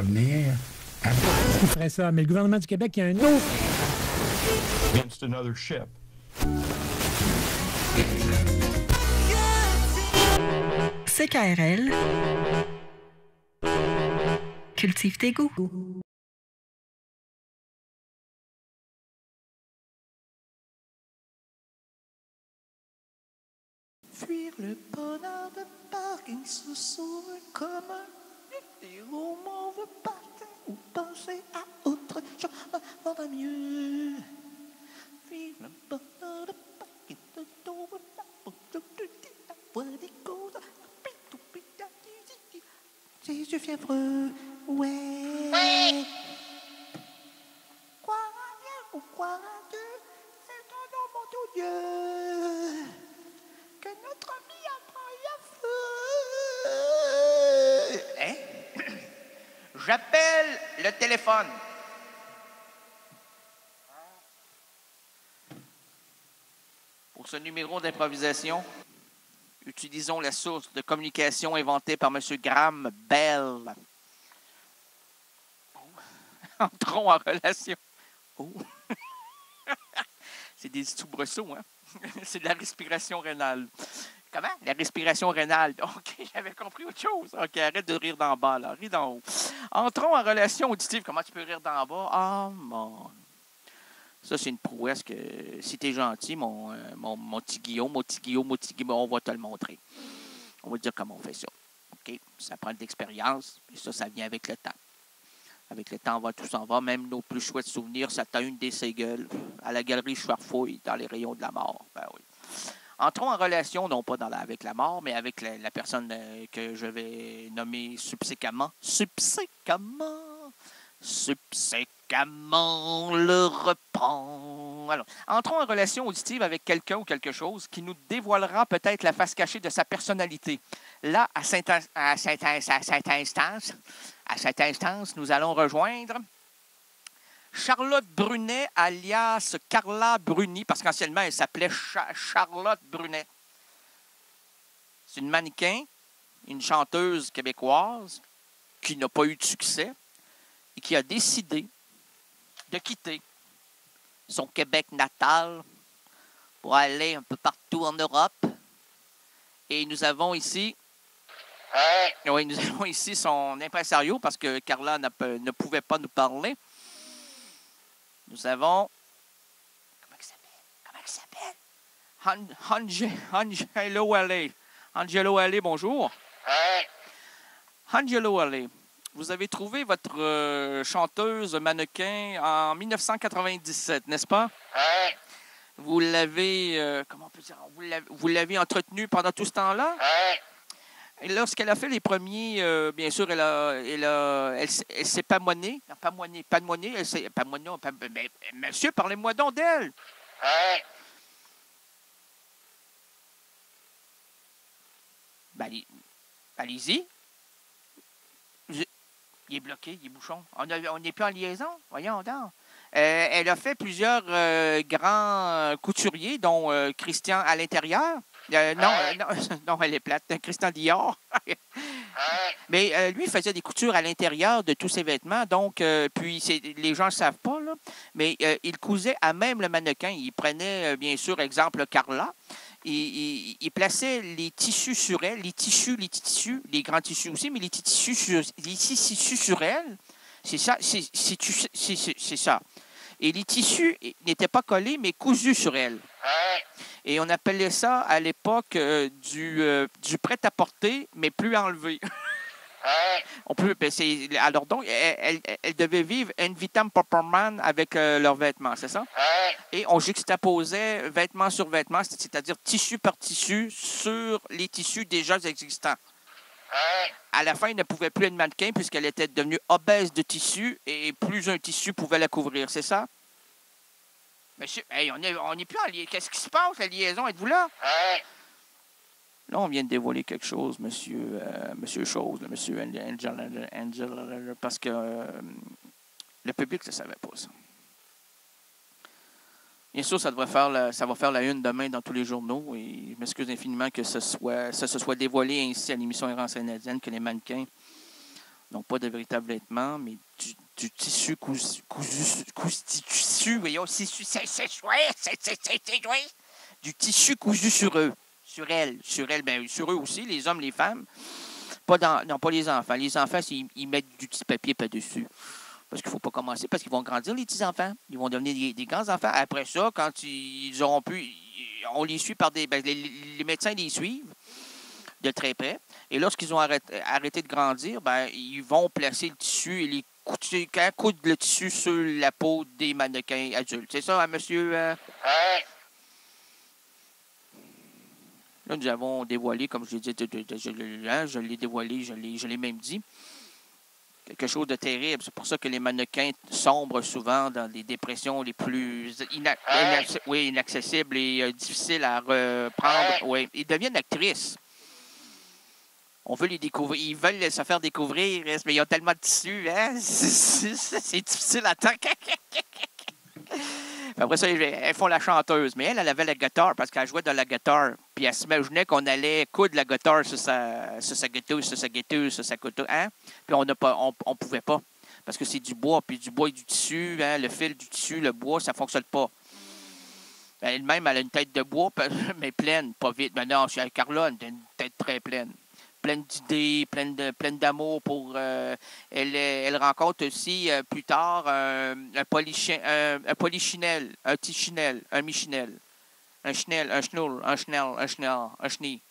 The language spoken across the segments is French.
revenir. Il ferait ça, mais le gouvernement du Québec, il y a un autre. Against another ship. CKRL. Cultive tes goûts. Fuir le bonheur de parking sous un commun. Les romans veut partir ou penser à autre chose. Va mieux. Fuir le bonheur de parking sous un voix des causes. Tes yeux fiévreux, ouais. Croire à rien ou croire à Dieu, c'est ton nom, mon Dieu. Que notre vie apprend à feu. Hein? J'appelle le téléphone. Pour ce numéro d'improvisation, utilisons la source de communication inventée par M. Graham Bell. Oh. Entrons en relation. Oh. C'est des soubresauts, hein? C'est de la respiration rénale. Comment? La respiration rénale. OK, j'avais compris autre chose. OK, arrête de rire d'en bas, là. Ris d'en haut. Entrons en relation auditive. Comment tu peux rire d'en bas? Ah, mon... Ça, c'est une prouesse que, si t'es gentil, mon petit Guillaume, on va te le montrer. On va te dire comment on fait ça. OK? Ça prend de l'expérience, et ça vient avec le temps. Avec le temps, tout s'en va. Même nos plus chouettes souvenirs, ça t'a une des ses gueules à la galerie Choirfouille, dans les rayons de la mort. Ben oui. Entrons en relation, non pas avec la mort, mais avec la personne que je vais nommer subséquemment. Subséquemment, le reprend. Alors, entrons en relation auditive avec quelqu'un ou quelque chose qui nous dévoilera peut-être la face cachée de sa personnalité. Là, à cette instance, nous allons rejoindre Charlotte Brunet, alias Carla Bruni, parce qu'anciennement, elle s'appelait Charlotte Brunet. C'est une mannequin, une chanteuse québécoise qui n'a pas eu de succès et qui a décidé de quitter son Québec natal pour aller un peu partout en Europe. Et nous avons ici... Oui, nous avons ici son impresario, parce que Carla ne pouvait pas nous parler. Nous avons... Comment il s'appelle? Angelo Allais. Angelo Allais, bonjour. Angelo Allais, vous avez trouvé votre chanteuse mannequin en 1997, n'est-ce pas? Vous l'avez... comment on peut dire? Vous l'avez entretenue pendant tout ce temps-là? Et lorsqu'elle a fait les premiers, bien sûr, elle s'est pamoinée. Elle s'est pamoinée. Monsieur, parlez-moi donc d'elle. Ben, allez-y. Il est bloqué, il est bouchon. On n'est plus en liaison. Voyons donc. Elle a fait plusieurs grands couturiers, dont Christian à l'intérieur. Non, elle est plate. Christian Dior. Mais lui, il faisait des coutures à l'intérieur de tous ses vêtements. Donc, puis les gens ne savent pas, là, mais il cousait à même le mannequin. Il prenait, bien sûr, exemple, Carla. Il plaçait les tissus sur elle, les grands tissus aussi, mais les tissus sur elle, c'est ça, c'est ça. Et les tissus n'étaient pas collés, mais cousus sur elle. Et on appelait ça, à l'époque, du prêt-à-porter, mais plus enlevé. Alors donc, elle devait vivre in vitam pauperman avec leurs vêtements, c'est ça? Et on juxtaposait vêtement sur vêtement, c'est-à-dire tissu par tissu sur les tissus déjà existants. À la fin, elle ne pouvait plus être mannequin puisqu'elle était devenue obèse de tissu et plus un tissu pouvait la couvrir, c'est ça? Monsieur, hey, on n'est plus en liaison. Qu'est-ce qui se passe, la liaison? Êtes-vous là? Là, on vient de dévoiler quelque chose, monsieur Chose, monsieur Angel, parce que le public ne savait pas ça. Bien sûr, ça va faire la une demain dans tous les journaux, et je m'excuse infiniment que ça se soit dévoilé ainsi à l'émission Errance canadienne, que les mannequins Non pas de véritables vêtements, mais du tissu tissu, voyons, du tissu cousu sur eux, sur elles, ben sur eux aussi, les hommes, les femmes, non pas les enfants. Les enfants, ils mettent du petit papier par-dessus. Parce qu'il ne faut pas commencer, parce qu'ils vont grandir, les petits-enfants. Ils vont devenir des grands enfants. Après ça, quand ils auront pu, on les suit par les médecins les suivent de très près. Et lorsqu'ils ont arrêté de grandir, ben, ils vont placer le tissu et coudre le tissu sur la peau des mannequins adultes. C'est ça, hein, monsieur? Là, nous avons dévoilé, comme je l'ai dit, je l'ai dévoilé, je l'ai même dit, quelque chose de terrible. C'est pour ça que les mannequins sombrent souvent dans les dépressions les plus inaccessibles et difficiles à reprendre. Oui, ils deviennent actrices. On veut les découvrir. Ils veulent se faire découvrir, mais ils ont tellement de tissu. Hein? C'est difficile à temps. Après ça, elles font la chanteuse. Mais elle avait la guitare parce qu'elle jouait de la guitare. Puis elle s'imaginait qu'on allait coudre la guitare sur sa guitare, sur sa couteau. Hein? Puis on pouvait pas. Parce que c'est du bois. Puis du bois et du tissu. Hein? Le fil du tissu, le bois, ça fonctionne pas. Elle-même, elle a une tête de bois, mais pleine, pas vite. Mais non, Carla, elle a une tête très pleine. Pleine d'idées, pleine d'amour pour... elle rencontre aussi plus tard un polichinelle, un tichinelle, un michinelle, un chenel, un schnoul, un schnell, un schnell, un schni,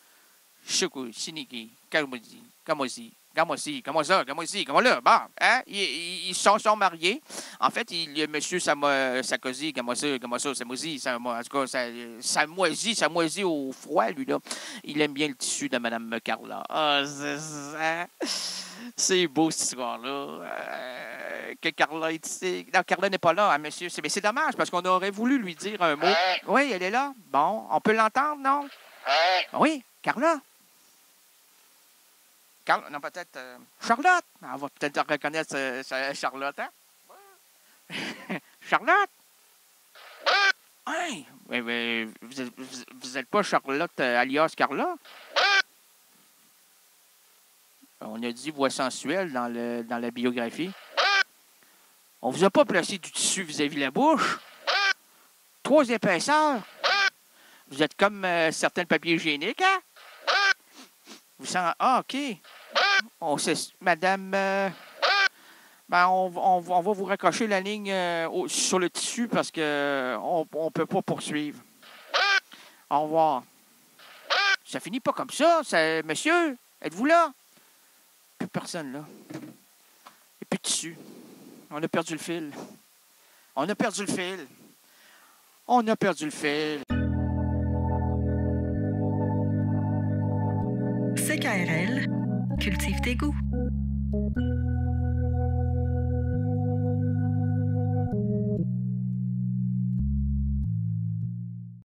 choukou, siniki, kamosi, comment là, bon, hein? Ils sont mariés. En fait, monsieur Sarkozy, comment ça, ça moisit, en tout cas, ça moisit au froid, lui, là. Il aime bien le tissu de Mme Carla. Ah, c'est beau, cette histoire-là. Que Carla est ici. Non, Carla n'est pas là, hein, monsieur. Mais c'est dommage, parce qu'on aurait voulu lui dire un mot. Oui, elle est là. Bon, on peut l'entendre, non? Oui, Carla. Non, peut-être Charlotte. On va peut-être reconnaître Charlotte, hein? Charlotte? Oui. Mais vous n'êtes pas Charlotte alias Carla? On a dit voix sensuelle dans la biographie. On vous a pas placé du tissu vis-à-vis la bouche? 3 épaisseurs? Vous êtes comme certains papiers hygiéniques, hein? Vous sentez... Ah, OK. Madame, on va vous raccrocher la ligne sur le tissu parce que on peut pas poursuivre. Au revoir. Ça finit pas comme ça. Monsieur, êtes-vous là? Plus personne là. Et plus de tissu. On a perdu le fil. CKRL, cultive tes goûts.